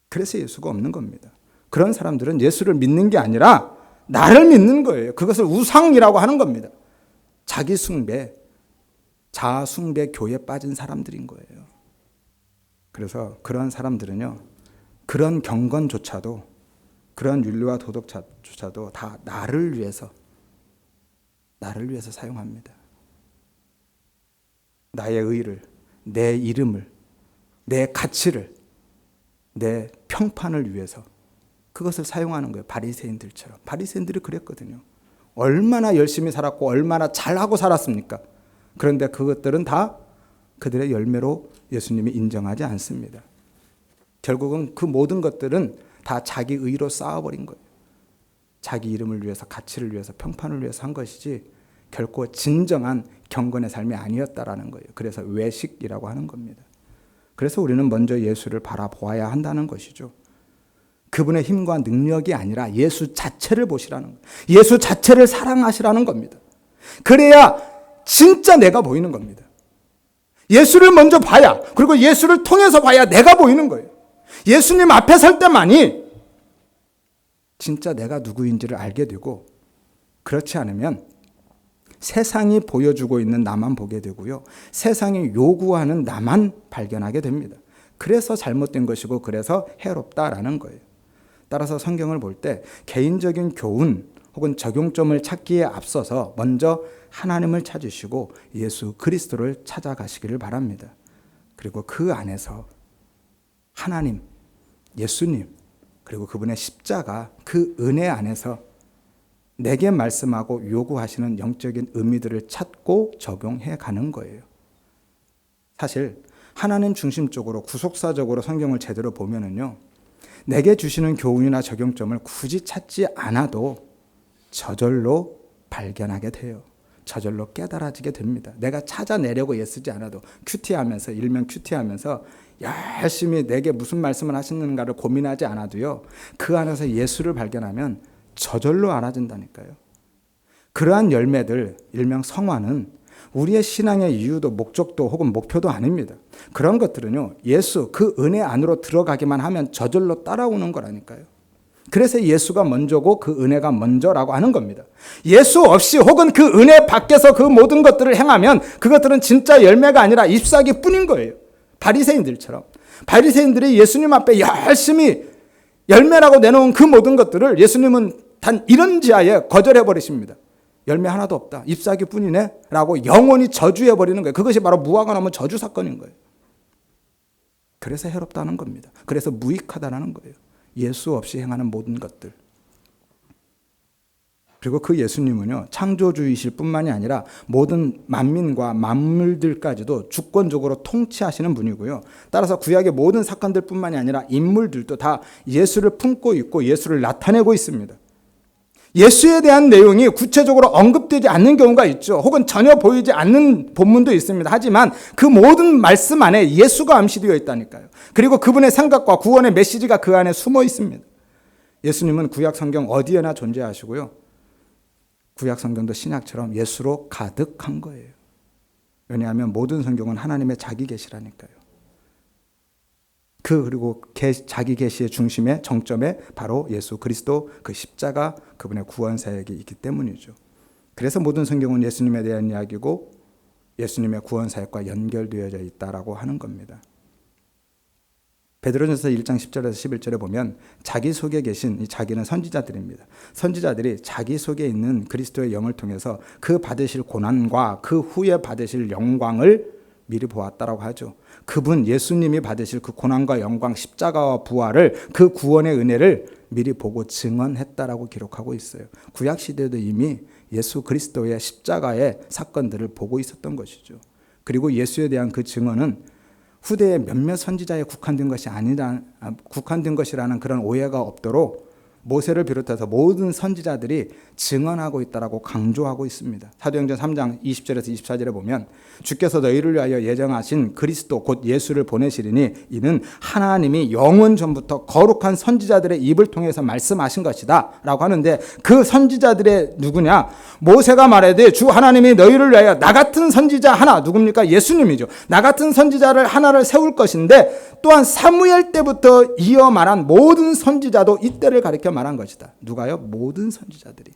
그래서 예수가 없는 겁니다. 그런 사람들은 예수를 믿는 게 아니라 나를 믿는 거예요. 그것을 우상이라고 하는 겁니다. 자기 숭배, 자아 숭배 교회에 빠진 사람들인 거예요. 그래서 그런 사람들은요, 그런 경건조차도, 그런 윤리와 도덕조차도 다 나를 위해서 사용합니다. 나의 의를, 내 이름을, 내 가치를, 내 평판을 위해서 그것을 사용하는 거예요. 바리새인들처럼. 바리새인들이 그랬거든요. 얼마나 열심히 살았고 얼마나 잘하고 살았습니까? 그런데 그것들은 다 그들의 열매로 예수님이 인정하지 않습니다. 결국은 그 모든 것들은 다 자기 의로 쌓아버린 거예요. 자기 이름을 위해서, 가치를 위해서, 평판을 위해서 한 것이지 결코 진정한 경건의 삶이 아니었다라는 거예요. 그래서 외식이라고 하는 겁니다. 그래서 우리는 먼저 예수를 바라보아야 한다는 것이죠. 그분의 힘과 능력이 아니라 예수 자체를 보시라는 거예요. 예수 자체를 사랑하시라는 겁니다. 그래야 진짜 내가 보이는 겁니다. 예수를 먼저 봐야, 그리고 예수를 통해서 봐야 내가 보이는 거예요. 예수님 앞에 설 때만이 진짜 내가 누구인지를 알게 되고, 그렇지 않으면 세상이 보여주고 있는 나만 보게 되고요, 세상이 요구하는 나만 발견하게 됩니다. 그래서 잘못된 것이고 그래서 해롭다라는 거예요. 따라서 성경을 볼 때 개인적인 교훈 혹은 적용점을 찾기에 앞서서 먼저 하나님을 찾으시고 예수 그리스도를 찾아가시기를 바랍니다. 그리고 그 안에서 하나님, 예수님, 그리고 그분의 십자가, 그 은혜 안에서 내게 말씀하고 요구하시는 영적인 의미들을 찾고 적용해 가는 거예요. 사실 하나님 중심적으로 구속사적으로 성경을 제대로 보면은요, 내게 주시는 교훈이나 적용점을 굳이 찾지 않아도 저절로 발견하게 돼요. 저절로 깨달아지게 됩니다. 내가 찾아내려고 애쓰지 않아도 큐티하면서, 일명 큐티하면서 열심히 내게 무슨 말씀을 하시는가를 고민하지 않아도요, 그 안에서 예수를 발견하면 저절로 알아진다니까요. 그러한 열매들, 일명 성화는 우리의 신앙의 이유도 목적도 혹은 목표도 아닙니다. 그런 것들은요, 예수 그 은혜 안으로 들어가기만 하면 저절로 따라오는 거라니까요. 그래서 예수가 먼저고 그 은혜가 먼저라고 하는 겁니다. 예수 없이 혹은 그 은혜 밖에서 그 모든 것들을 행하면 그것들은 진짜 열매가 아니라 잎사귀 뿐인 거예요. 바리새인들처럼. 바리새인들이 예수님 앞에 열심히 열매라고 내놓은 그 모든 것들을 예수님은 단 이런 지하에 거절해 버리십니다. 열매 하나도 없다. 잎사귀 뿐이네 라고 영원히 저주해 버리는 거예요. 그것이 바로 무화과 나무 저주 사건인 거예요. 그래서 해롭다는 겁니다. 그래서 무익하다는 거예요. 예수 없이 행하는 모든 것들. 그리고 그 예수님은요, 창조주이실 뿐만이 아니라 모든 만민과 만물들까지도 주권적으로 통치하시는 분이고요. 따라서 구약의 모든 사건들 뿐만이 아니라 인물들도 다 예수를 품고 있고 예수를 나타내고 있습니다. 예수에 대한 내용이 구체적으로 언급되지 않는 경우가 있죠. 혹은 전혀 보이지 않는 본문도 있습니다. 하지만 그 모든 말씀 안에 예수가 암시되어 있다니까요. 그리고 그분의 생각과 구원의 메시지가 그 안에 숨어 있습니다. 예수님은 구약 성경 어디에나 존재하시고요. 구약 성경도 신약처럼 예수로 가득한 거예요. 왜냐하면 모든 성경은 하나님의 자기 계시라니까요. 그리고 자기 계시의 중심에 정점에 바로 예수 그리스도 그 십자가 그분의 구원 사역이 있기 때문이죠. 그래서 모든 성경은 예수님에 대한 이야기고 예수님의 구원 사역과 연결되어져 있다라고 하는 겁니다. 베드로전서 1장 10절에서 11절에 보면 자기 속에 계신 이 자기는 선지자들입니다. 선지자들이 자기 속에 있는 그리스도의 영을 통해서 그 받으실 고난과 그 후에 받으실 영광을 미리 보았다라고 하죠. 그분 예수님이 받으실 그 고난과 영광, 십자가와 부활을, 그 구원의 은혜를 미리 보고 증언했다라고 기록하고 있어요. 구약 시대도 이미 예수 그리스도의 십자가의 사건들을 보고 있었던 것이죠. 그리고 예수에 대한 그 증언은 후대의 몇몇 선지자에 국한된 것이라는 그런 오해가 없도록 모세를 비롯해서 모든 선지자들이 증언하고 있다라고 강조하고 있습니다. 사도행전 3장 20절에서 24절에 보면 주께서 너희를 위하여 예정하신 그리스도 곧 예수를 보내시리니 이는 하나님이 영원 전부터 거룩한 선지자들의 입을 통해서 말씀하신 것이다 라고 하는데, 그 선지자들의 누구냐? 모세가 말하되 주 하나님이 너희를 위하여 나 같은 선지자 하나, 누굽니까? 예수님이죠. 나 같은 선지자를 하나를 세울 것인데, 또한 사무엘 때부터 이어 말한 모든 선지자도 이때를 가리켜 말한 것이다. 누가요? 모든 선지자들이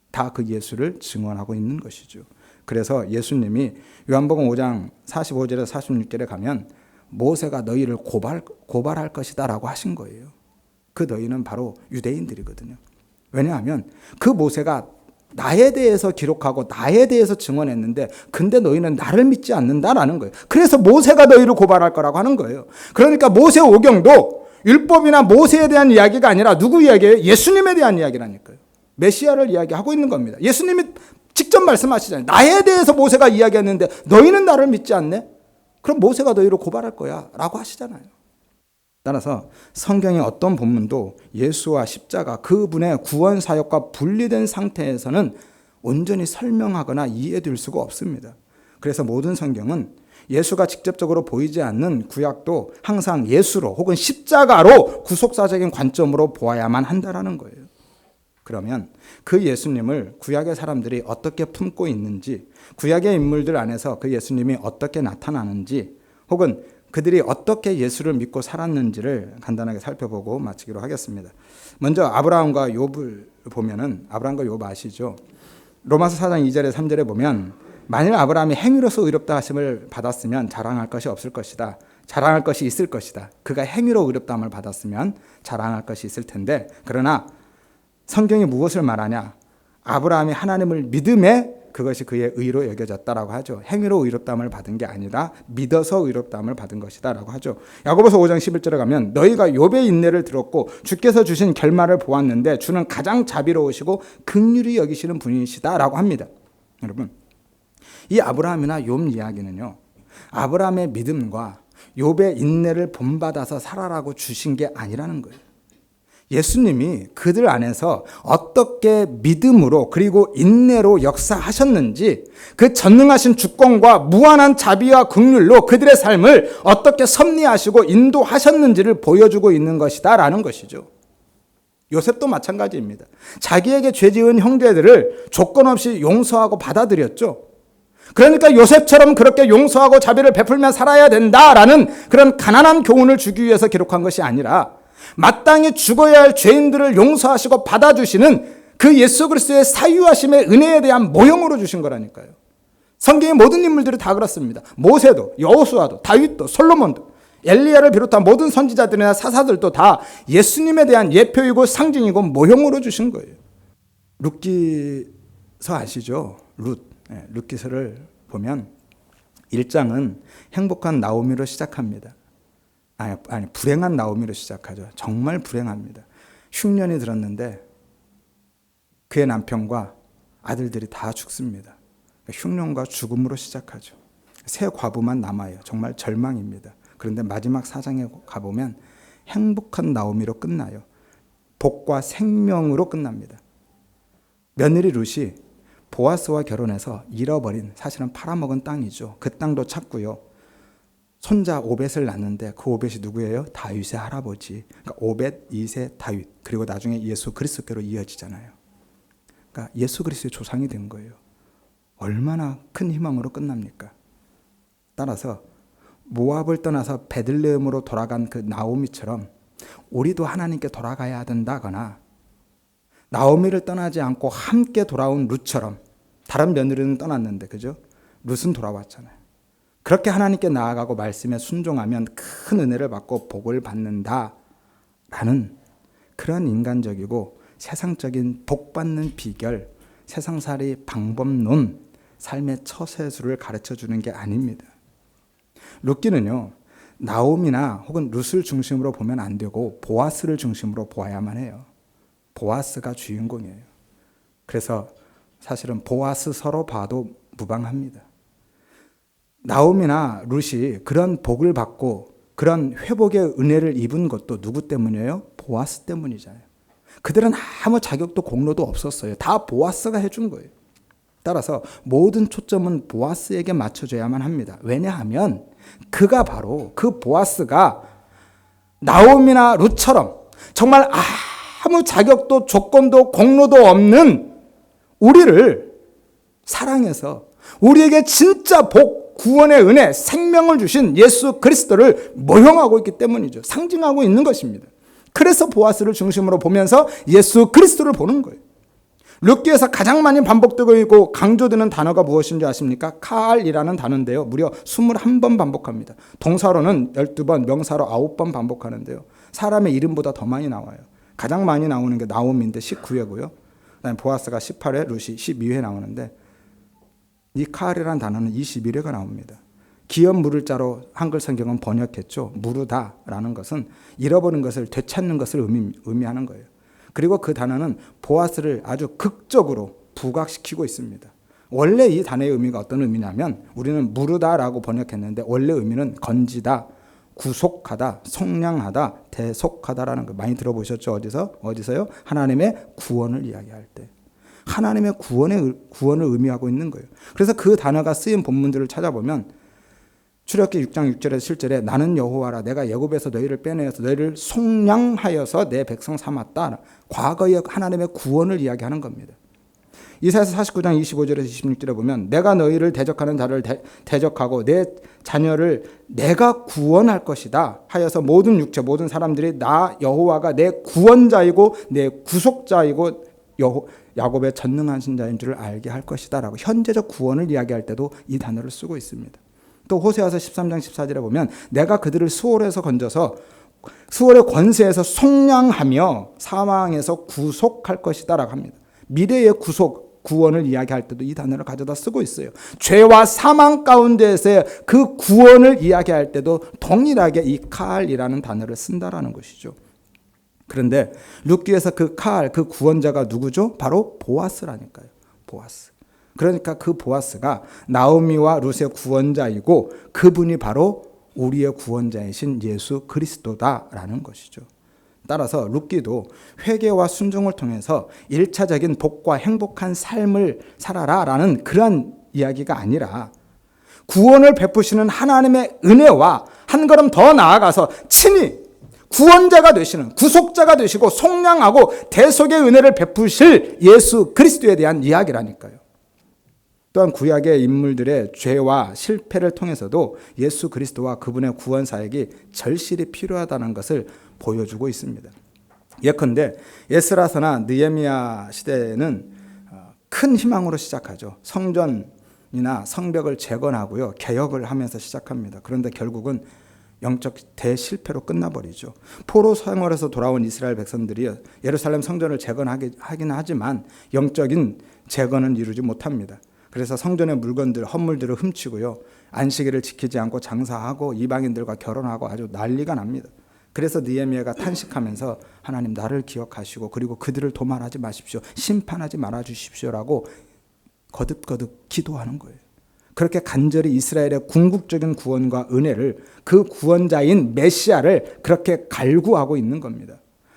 다 그 예수를 증언하고 있는 것이죠. 그래서 예수님이 요한복음 5장 45절에서 46절에 가면 모세가 너희를 고발할 것이다 라고 하신 거예요. 그 너희는 바로 유대인들이거든요. 왜냐하면 그 모세가 나에 대해서 기록하고 나에 대해서 증언했는데 근데 너희는 나를 믿지 않는다라는 거예요. 그래서 모세가 너희를 고발할 거라고 하는 거예요. 그러니까 모세오경도 율법이나 모세에 대한 이야기가 아니라 누구 이야기예요? 예수님에 대한 이야기라니까요. 메시아를 이야기하고 있는 겁니다. 예수님이 직접 말씀하시잖아요. 나에 대해서 모세가 이야기했는데 너희는 나를 믿지 않네? 그럼 모세가 너희를 고발할 거야 라고 하시잖아요. 따라서 성경의 어떤 본문도 예수와 십자가 그분의 구원 사역과 분리된 상태에서는 온전히 설명하거나 이해될 수가 없습니다. 그래서 모든 성경은 예수가 직접적으로 보이지 않는 구약도 항상 예수로 혹은 십자가로 구속사적인 관점으로 보아야만 한다라는 거예요. 그러면 그 예수님을 구약의 사람들이 어떻게 품고 있는지, 구약의 인물들 안에서 그 예수님이 어떻게 나타나는지, 혹은 그들이 어떻게 예수를 믿고 살았는지를 간단하게 살펴보고 마치기로 하겠습니다. 먼저 아브라함과 욥을 보면은, 아브라함과 욥 아시죠? 로마서 4장 2절에 3절에 보면 만일 아브라함이 행위로서 의롭다 하심을 받았으면 자랑할 것이 없을 것이다. 자랑할 것이 있을 것이다. 그가 행위로 의롭다함을 받았으면 자랑할 것이 있을 텐데, 그러나 성경이 무엇을 말하냐? 아브라함이 하나님을 믿음에 그것이 그의 의로 여겨졌다라고 하죠. 행위로 의롭다함을 받은 게 아니라 믿어서 의롭다함을 받은 것이다라고 하죠. 야고보서 5장 11절에 가면 너희가 욥의 인내를 들었고 주께서 주신 결말을 보았는데 주는 가장 자비로우시고 긍휼히 여기시는 분이시다라고 합니다. 여러분, 이 아브라함이나 욥 이야기는요, 아브라함의 믿음과 욥의 인내를 본받아서 살아라고 주신 게 아니라는 거예요. 예수님이 그들 안에서 어떻게 믿음으로 그리고 인내로 역사하셨는지, 그 전능하신 주권과 무한한 자비와 긍휼로 그들의 삶을 어떻게 섭리하시고 인도하셨는지를 보여주고 있는 것이다라는 것이죠. 요셉도 마찬가지입니다. 자기에게 죄지은 형제들을 조건 없이 용서하고 받아들였죠. 그러니까 요셉처럼 그렇게 용서하고 자비를 베풀며 살아야 된다라는 그런 가난한 교훈을 주기 위해서 기록한 것이 아니라 마땅히 죽어야 할 죄인들을 용서하시고 받아주시는 그 예수 그리스도의 사유하심의 은혜에 대한 모형으로 주신 거라니까요. 성경의 모든 인물들이 다 그렇습니다. 모세도, 여호수아도, 다윗도, 솔로몬도, 엘리야를 비롯한 모든 선지자들이나 사사들도 다 예수님에 대한 예표이고 상징이고 모형으로 주신 거예요. 룻기서 아시죠? 룻기서를 보면 1장은 행복한 나오미로 시작합니다. 아니 불행한 나오미로 시작하죠. 정말 불행합니다. 흉년이 들었는데 그의 남편과 아들들이 다 죽습니다. 흉년과 죽음으로 시작하죠. 새 과부만 남아요. 정말 절망입니다. 그런데 마지막 4장에 가보면 행복한 나오미로 끝나요. 복과 생명으로 끝납니다. 며느리 룻이 보아스와 결혼해서 잃어버린, 사실은 팔아먹은 땅이죠. 그 땅도 찾고요. 손자 오벳을 낳는데 그 오벳이 누구예요? 다윗의 할아버지. 그러니까 오벳, 이세, 다윗. 그리고 나중에 예수 그리스도께로 이어지잖아요. 그러니까 예수 그리스도의 조상이 된 거예요. 얼마나 큰 희망으로 끝납니까? 따라서 모압을 떠나서 베들레헴으로 돌아간 그 나오미처럼 우리도 하나님께 돌아가야 된다거나, 나오미를 떠나지 않고 함께 돌아온 룻처럼, 다른 며느리는 떠났는데 그죠? 룻은 돌아왔잖아요. 그렇게 하나님께 나아가고 말씀에 순종하면 큰 은혜를 받고 복을 받는다라는 그런 인간적이고 세상적인 복받는 비결, 세상살이 방법론, 삶의 처세술을 가르쳐주는 게 아닙니다. 룻기는요, 나오미나 혹은 룻을 중심으로 보면 안 되고 보아스를 중심으로 보아야만 해요. 보아스가 주인공이에요. 그래서 사실은 보아스서로 봐도 무방합니다. 나오미나 룻이 그런 복을 받고 그런 회복의 은혜를 입은 것도 누구 때문이에요? 보아스 때문이잖아요. 그들은 아무 자격도 공로도 없었어요. 다 보아스가 해준 거예요. 따라서 모든 초점은 보아스에게 맞춰줘야만 합니다. 왜냐하면 그가 바로, 그 보아스가 나오미나 룻처럼 정말 아무 자격도 조건도 공로도 없는 우리를 사랑해서 우리에게 진짜 복, 구원의 은혜, 생명을 주신 예수 그리스도를 모형하고 있기 때문이죠. 상징하고 있는 것입니다. 그래서 보아스를 중심으로 보면서 예수 그리스도를 보는 거예요. 룻기에서 가장 많이 반복되고 있고 강조되는 단어가 무엇인지 아십니까? 칼이라는 단어인데요. 무려 21번 반복합니다. 동사로는 12번, 명사로 9번 반복하는데요. 사람의 이름보다 더 많이 나와요. 가장 많이 나오는 게 나오미인데 19회고요. 그다음에 보아스가 18회, 룻이 12회 나오는데 이 칼이라는 단어는 21회가 나옵니다. 기업 물을 자로 한글 성경은 번역했죠. 무르다라는 것은 잃어버린 것을 되찾는 것을 의미하는 거예요. 그리고 그 단어는 보아스를 아주 극적으로 부각시키고 있습니다. 원래 이 단어의 의미가 어떤 의미냐면, 우리는 무르다라고 번역했는데 원래 의미는 건지다, 구속하다, 속량하다, 대속하다라는 거 많이 들어보셨죠? 어디서요? 하나님의 구원을 이야기할 때. 하나님의 구원을 의미하고 있는 거예요. 그래서 그 단어가 쓰인 본문들을 찾아보면 출애굽기 6장 6절에서 7절에 나는 여호와라, 내가 애굽에서 너희를 빼내어서 너희를 속량하여서 내 백성 삼았다. 과거의 하나님의 구원을 이야기하는 겁니다. 이사야서 49장 25절에서 26절에 보면 내가 너희를 대적하는 자를 대적하고 내 자녀를 내가 구원할 것이다 하여서 모든 육체 모든 사람들이 나 여호와가 내 구원자이고 내 구속자이고 야곱의 전능하신 자인 줄을 알게 할 것이다 라고 현재적 구원을 이야기할 때도 이 단어를 쓰고 있습니다. 또 호세아서 13장 14절에 보면 내가 그들을 수월에서 건져서 수월의 권세에서 속량하며 사망에서 구속할 것이다 라고 합니다. 미래의 구속, 구원을 이야기할 때도 이 단어를 가져다 쓰고 있어요. 죄와 사망 가운데에서의 그 구원을 이야기할 때도 동일하게 이 칼이라는 단어를 쓴다라는 것이죠. 그런데 룻기에서 그 칼, 그 구원자가 누구죠? 바로 보아스라니까요. 보아스. 그러니까 그 보아스가 나오미와 룻의 구원자이고 그분이 바로 우리의 구원자이신 예수 그리스도다라는 것이죠. 따라서 룻기도 회개와 순종을 통해서 1차적인 복과 행복한 삶을 살아라라는 그러한 이야기가 아니라 구원을 베푸시는 하나님의 은혜와 한 걸음 더 나아가서 친히 구원자가 되시는 구속자가 되시고 속량하고 대속의 은혜를 베푸실 예수 그리스도에 대한 이야기라니까요. 또한 구약의 인물들의 죄와 실패를 통해서도 예수 그리스도와 그분의 구원 사역이 절실히 필요하다는 것을 보여주고 있습니다. 예컨대 에스라서나 느헤미야 시대에는 큰 희망으로 시작하죠. 성전이나 성벽을 재건하고요, 개혁을 하면서 시작합니다. 그런데 결국은 영적 대실패로 끝나버리죠. 포로 생활에서 돌아온 이스라엘 백성들이 예루살렘 성전을 재건하긴 하지만 영적인 재건은 이루지 못합니다. 그래서 성전의 물건들, 헌물들을 훔치고요, 안식일을 지키지 않고 장사하고 이방인들과 결혼하고 아주 난리가 납니다. 그래서 느헤미야가 탄식하면서 하나님 나를 기억하시고 그리고 그들을 도말하지 마십시오, 심판하지 말아 주십시오라고 거듭거듭 기도하는 거예요. 그렇게 간절히 이스라엘의 궁극적인 구원과 은혜를, 그 구원자인 메시아를 그렇게 갈구하고 있는 겁니다.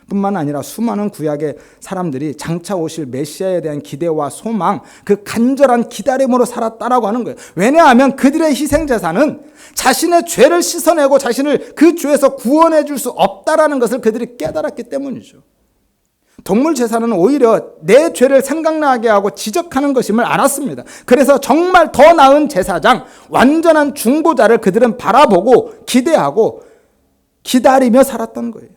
뿐만 아니라 수많은 구약의 사람들이 장차 오실 메시아에 대한 기대와 소망, 그 간절한 기다림으로 살았다라고 하는 거예요. 왜냐하면 그들의 희생제사는 자신의 죄를 씻어내고 자신을 그 죄에서 구원해 줄 수 없다라는 것을 그들이 깨달았기 때문이죠. 동물 제사는 오히려 내 죄를 생각나게 하고 지적하는 것임을 알았습니다. 그래서 정말 더 나은 제사장, 완전한 중보자를 그들은 바라보고 기대하고 기다리며 살았던 거예요.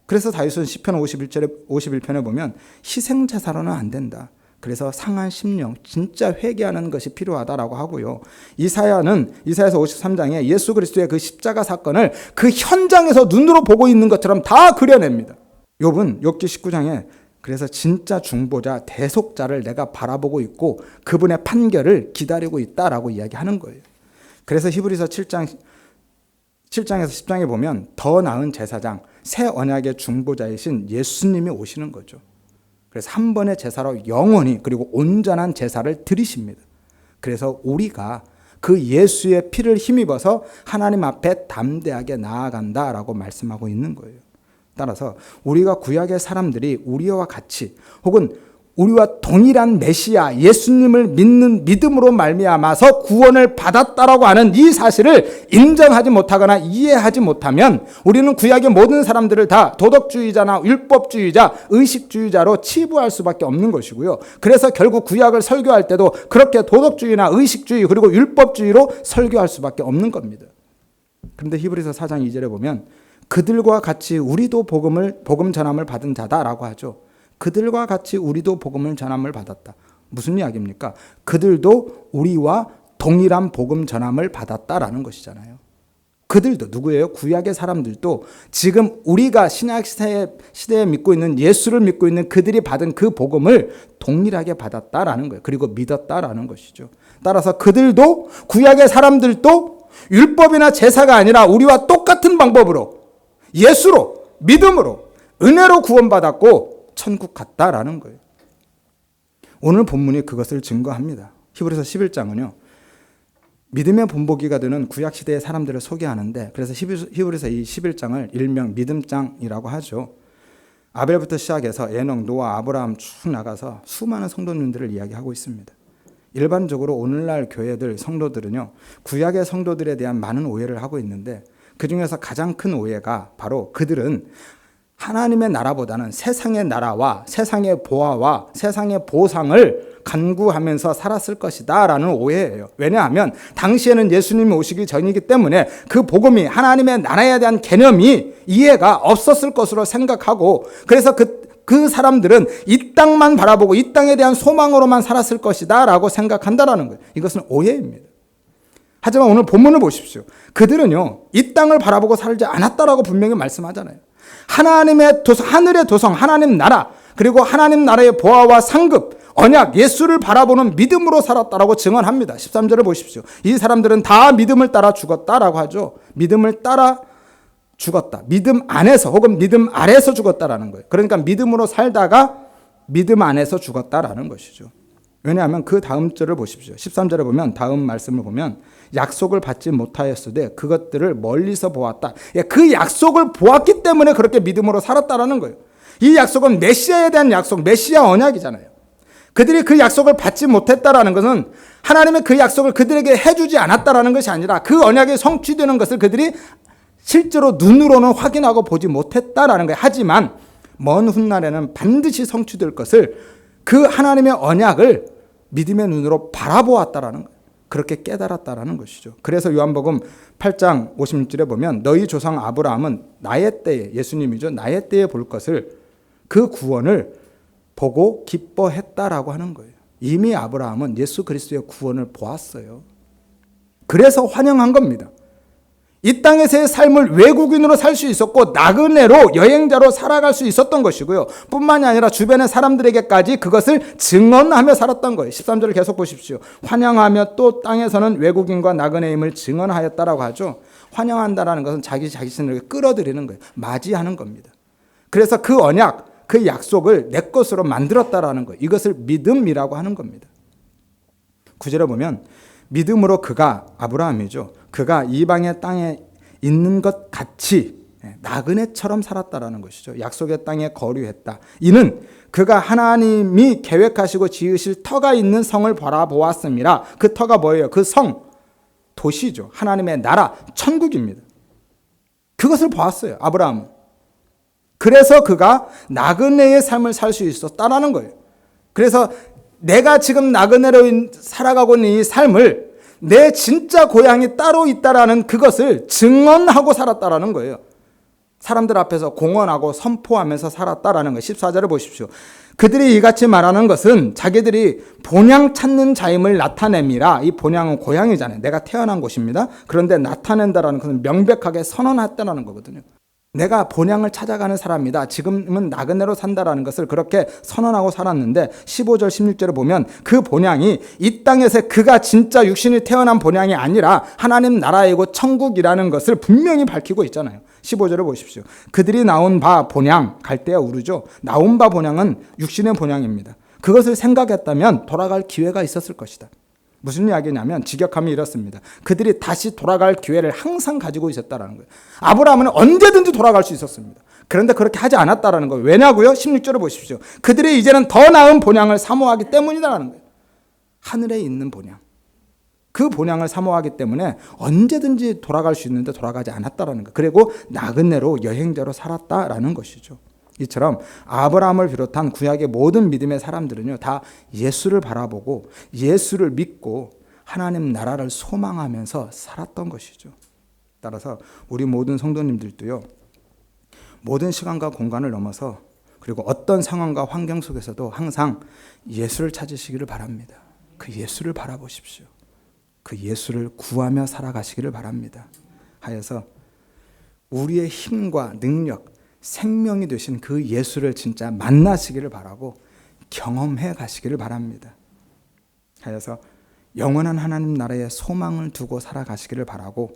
그래서 다윗은 시편 51편에 보면 희생제사로는 안 된다. 그래서 상한 심령, 진짜 회개하는 것이 필요하다라고 하고요. 이사야서 53장에 예수 그리스도의 그 십자가 사건을 그 현장에서 눈으로 보고 있는 것처럼 다 그려냅니다. 욥은 욥기 19장에 그래서 진짜 중보자, 대속자를 내가 바라보고 있고 그분의 판결을 기다리고 있다라고 이야기하는 거예요. 그래서 히브리서 7장에서 10장에 보면 더 나은 제사장, 새 언약의 중보자이신 예수님이 오시는 거죠. 그래서 한 번의 제사로 영원히 그리고 온전한 제사를 드리십니다. 그래서 우리가 그 예수의 피를 힘입어서 하나님 앞에 담대하게 나아간다라고 말씀하고 있는 거예요. 따라서 우리가 구약의 사람들이 우리와 같이 혹은 우리와 동일한 메시아 예수님을 믿는 믿음으로 말미암아서 구원을 받았다라고 하는 이 사실을 인정하지 못하거나 이해하지 못하면 우리는 구약의 모든 사람들을 다 도덕주의자나 율법주의자, 의식주의자로 치부할 수밖에 없는 것이고요. 그래서 결국 구약을 설교할 때도 그렇게 도덕주의나 의식주의 그리고 율법주의로 설교할 수밖에 없는 겁니다. 그런데 히브리서 4장 2절에 보면 그들과 같이 우리도 복음 전함을 받은 자다라고 하죠. 그들과 같이 우리도 복음을 전함을 받았다. 무슨 이야기입니까? 그들도 우리와 동일한 복음 전함을 받았다라는 것이잖아요. 그들도 누구예요? 구약의 사람들도 지금 우리가 신약 시대에 믿고 있는 예수를 믿고 있는 그들이 받은 그 복음을 동일하게 받았다라는 거예요. 그리고 믿었다라는 것이죠. 따라서 그들도 구약의 사람들도 율법이나 제사가 아니라 우리와 똑같은 방법으로 예수로 믿음으로 은혜로 구원받았고 천국 갔다라는 거예요. 오늘 본문이 그것을 증거합니다. 히브리서 11장은요. 믿음의 본보기가 되는 구약시대의 사람들을 소개하는데 그래서 히브리서 이 11장을 일명 믿음장이라고 하죠. 아벨부터 시작해서 에녹, 노아, 아브라함 쭉 나가서 수많은 성도님들을 이야기하고 있습니다. 일반적으로 오늘날 교회들, 성도들은요. 구약의 성도들에 대한 많은 오해를 하고 있는데 그중에서 가장 큰 오해가 바로 그들은 하나님의 나라보다는 세상의 나라와 세상의 보화와 세상의 보상을 간구하면서 살았을 것이다 라는 오해예요. 왜냐하면 당시에는 예수님이 오시기 전이기 때문에 그 복음이 하나님의 나라에 대한 개념이 이해가 없었을 것으로 생각하고 그래서 그 사람들은 이 땅만 바라보고 이 땅에 대한 소망으로만 살았을 것이다 라고 생각한다라는 거예요. 이것은 오해입니다. 하지만 오늘 본문을 보십시오. 그들은요 이 땅을 바라보고 살지 않았다라고 분명히 말씀하잖아요. 하나님의 도성, 하늘의 도성, 하나님 나라, 그리고 하나님 나라의 보화와 상급, 언약, 예수를 바라보는 믿음으로 살았다라고 증언합니다. 13절을 보십시오. 이 사람들은 다 믿음을 따라 죽었다라고 하죠. 믿음을 따라 죽었다. 믿음 안에서 혹은 믿음 아래서 죽었다라는 거예요. 그러니까 믿음으로 살다가 믿음 안에서 죽었다라는 것이죠. 왜냐하면 그 다음 절을 보십시오. 13절에 보면 다음 말씀을 보면 약속을 받지 못하였으되 그것들을 멀리서 보았다. 그 약속을 보았기 때문에 그렇게 믿음으로 살았다라는 거예요. 이 약속은 메시아에 대한 약속, 메시아 언약이잖아요. 그들이 그 약속을 받지 못했다라는 것은 하나님의 그 약속을 그들에게 해주지 않았다라는 것이 아니라 그 언약이 성취되는 것을 그들이 실제로 눈으로는 확인하고 보지 못했다라는 거예요. 하지만 먼 훗날에는 반드시 성취될 것을 그 하나님의 언약을 믿음의 눈으로 바라보았다라는 거예요. 그렇게 깨달았다라는 것이죠. 그래서 요한복음 8장 56절에 보면 너희 조상 아브라함은 나의 때에, 예수님이죠, 나의 때에 볼 것을, 그 구원을 보고 기뻐했다라고 하는 거예요. 이미 아브라함은 예수 그리스도의 구원을 보았어요. 그래서 환영한 겁니다. 이 땅에서의 삶을 외국인으로 살 수 있었고 나그네로 여행자로 살아갈 수 있었던 것이고요. 뿐만이 아니라 주변의 사람들에게까지 그것을 증언하며 살았던 거예요. 13절을 계속 보십시오. 환영하며 또 땅에서는 외국인과 나그네임을 증언하였다라고 하죠. 환영한다라는 것은 자기 자신을 끌어들이는 거예요. 맞이하는 겁니다. 그래서 그 언약, 그 약속을 내 것으로 만들었다라는 거예요. 이것을 믿음이라고 하는 겁니다. 9절에 보면 믿음으로 그가, 아브라함이죠, 그가 이방의 땅에 있는 것 같이 나그네처럼 살았다라는 것이죠. 약속의 땅에 거류했다. 이는 그가 하나님이 계획하시고 지으실 터가 있는 성을 바라보았음이라. 그 터가 뭐예요? 그 성, 도시죠. 하나님의 나라, 천국입니다. 그것을 보았어요, 아브라함은. 그래서 그가 나그네의 삶을 살 수 있었다라는 거예요. 그래서 내가 지금 나그네로 살아가고 있는 이 삶을 내 진짜 고향이 따로 있다라는 그것을 증언하고 살았다라는 거예요. 사람들 앞에서 공언하고 선포하면서 살았다라는 거예요. 14절을 보십시오. 그들이 이같이 말하는 것은 자기들이 본향 찾는 자임을 나타냅니다. 이 본향은 고향이잖아요. 내가 태어난 곳입니다. 그런데 나타낸다라는 것은 명백하게 선언했다라는 거거든요. 내가 본향을 찾아가는 사람이다. 지금은 나그네로 산다라는 것을 그렇게 선언하고 살았는데 15절 16절을 보면 그 본향이 이 땅에서 그가 진짜 육신이 태어난 본향이 아니라 하나님 나라이고 천국이라는 것을 분명히 밝히고 있잖아요. 15절을 보십시오. 그들이 나온 바 본향, 갈대아 우르죠. 나온 바 본향은 육신의 본향입니다. 그것을 생각했다면 돌아갈 기회가 있었을 것이다. 무슨 이야기냐면 직역하면 이렇습니다. 그들이 다시 돌아갈 기회를 항상 가지고 있었다라는 거예요. 아브라함은 언제든지 돌아갈 수 있었습니다. 그런데 그렇게 하지 않았다라는 거예요. 왜냐고요? 16절을 보십시오. 그들이 이제는 더 나은 본향을 사모하기 때문이다라는 거예요. 하늘에 있는 본향. 그 본향을 사모하기 때문에 언제든지 돌아갈 수 있는데 돌아가지 않았다라는 거예요. 그리고 나그네로 여행자로 살았다라는 것이죠. 이처럼 아브라함을 비롯한 구약의 모든 믿음의 사람들은요, 다 예수를 바라보고 예수를 믿고 하나님 나라를 소망하면서 살았던 것이죠. 따라서 우리 모든 성도님들도요, 모든 시간과 공간을 넘어서 그리고 어떤 상황과 환경 속에서도 항상 예수를 찾으시기를 바랍니다. 그 예수를 바라보십시오. 그 예수를 구하며 살아가시기를 바랍니다. 하여서 우리의 힘과 능력, 생명이 되신 그 예수를 진짜 만나시기를 바라고 경험해 가시기를 바랍니다. 하여서 영원한 하나님 나라의 소망을 두고 살아가시기를 바라고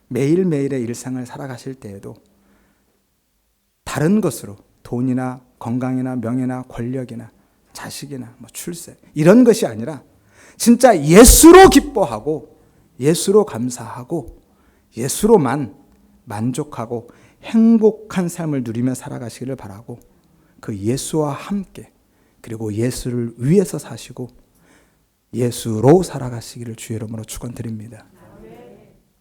매일매일의 일상을 살아가실 때에도 다른 것으로 돈이나 건강이나 명예나 권력이나 자식이나 출세 이런 것이 아니라 진짜 예수로 기뻐하고 예수로 감사하고 예수로만 만족하고 행복한 삶을 누리며 살아가시기를 바라고 그 예수와 함께 그리고 예수를 위해서 사시고 예수로 살아가시기를 주의 이름으로 축원드립니다.